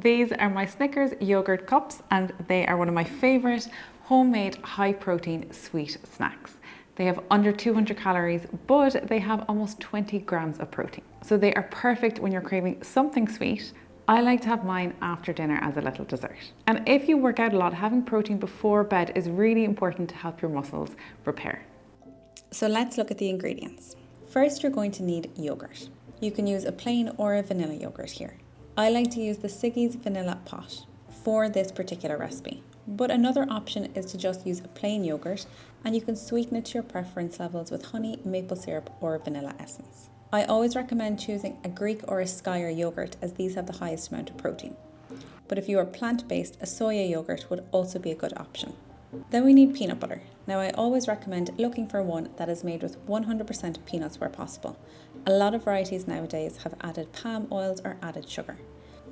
These are my Snickers yogurt cups and they are one of my favourite homemade high protein sweet snacks. They have under 200 calories, but they have almost 20 grams of protein. So they are perfect when you're craving something sweet. I like to have mine after dinner as a little dessert. And if you work out a lot, having protein before bed is really important to help your muscles repair. So let's look at the ingredients. First, you're going to need yogurt. You can use a plain or a vanilla yogurt here. I like to use the Siggy's Vanilla Pot for this particular recipe. But another option is to just use a plain yogurt, and you can sweeten it to your preference levels with honey, maple syrup or vanilla essence. I always recommend choosing a Greek or a Skyr yogurt as these have the highest amount of protein. But if you are plant-based, a soya yogurt would also be a good option. Then we need peanut butter. Now I always recommend looking for one that is made with 100% peanuts where possible. A lot of varieties nowadays have added palm oils or added sugar.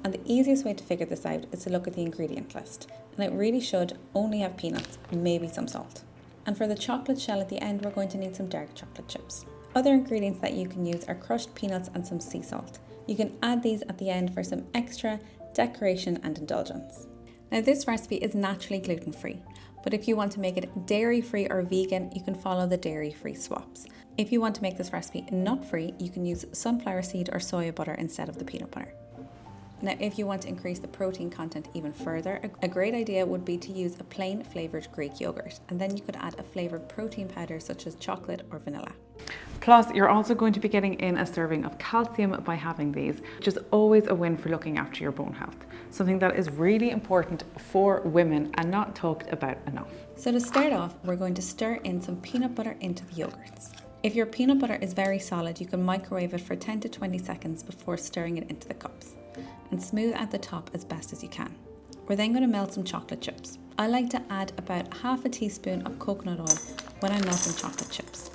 And the easiest way to figure this out is to look at the ingredient list. And it really should only have peanuts, maybe some salt. And for the chocolate shell at the end, we're going to need some dark chocolate chips. Other ingredients that you can use are crushed peanuts and some sea salt. You can add these at the end for some extra decoration and indulgence. Now this recipe is naturally gluten-free, but if you want to make it dairy-free or vegan, you can follow the dairy-free swaps. If you want to make this recipe nut-free, you can use sunflower seed or soya butter instead of the peanut butter. Now, if you want to increase the protein content even further, a great idea would be to use a plain flavoured Greek yogurt, and then you could add a flavoured protein powder such as chocolate or vanilla. Plus, you're also going to be getting in a serving of calcium by having these, which is always a win for looking after your bone health. Something that is really important for women and not talked about enough. So to start off, we're going to stir in some peanut butter into the yogurts. If your peanut butter is very solid, you can microwave it for 10 to 20 seconds before stirring it into the cups, and smooth out the top as best as you can. We're then going to melt some chocolate chips. I like to add about half a teaspoon of coconut oil when I'm melting chocolate chips.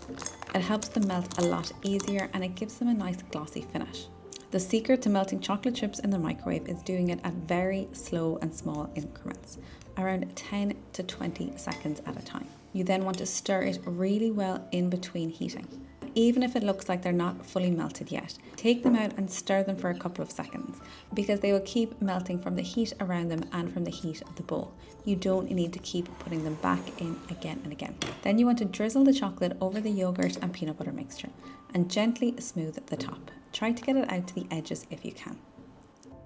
It helps them melt a lot easier and it gives them a nice glossy finish. The secret to melting chocolate chips in the microwave is doing it at very slow and small increments, around 10 to 20 seconds at a time. You then want to stir it really well in between heating. Even if it looks like they're not fully melted yet, take them out and stir them for a couple of seconds because they will keep melting from the heat around them and from the heat of the bowl. You don't need to keep putting them back in again and again. Then you want to drizzle the chocolate over the yogurt and peanut butter mixture and gently smooth the top. Try to get it out to the edges if you can.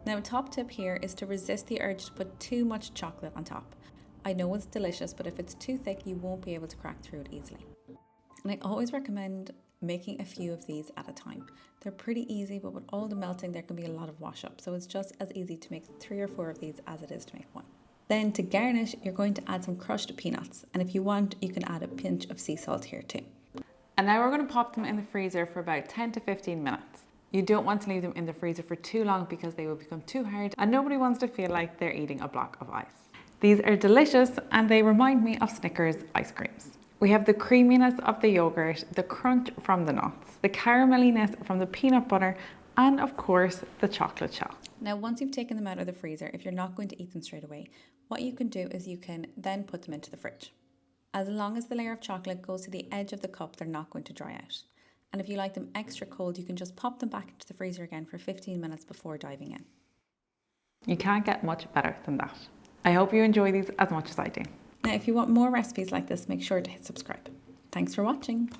Now, a top tip here is to resist the urge to put too much chocolate on top. I know it's delicious, but if it's too thick, you won't be able to crack through it easily. And I always recommend making a few of these at a time. They're pretty easy, but with all the melting, there can be a lot of wash up. So it's just as easy to make 3 or 4 of these as it is to make one. Then to garnish, you're going to add some crushed peanuts. And if you want, you can add a pinch of sea salt here too. And now we're going to pop them in the freezer for about 10 to 15 minutes. You don't want to leave them in the freezer for too long because they will become too hard and nobody wants to feel like they're eating a block of ice. These are delicious and they remind me of Snickers ice creams. We have the creaminess of the yogurt, the crunch from the nuts, the carameliness from the peanut butter, and of course the chocolate shell. Now, once you've taken them out of the freezer, if you're not going to eat them straight away, what you can do is you can then put them into the fridge. As long as the layer of chocolate goes to the edge of the cup, they're not going to dry out. And if you like them extra cold, you can just pop them back into the freezer again for 15 minutes before diving in. You can't get much better than that. I hope you enjoy these as much as I do. Now, if you want more recipes like this, make sure to hit subscribe. Thanks for watching.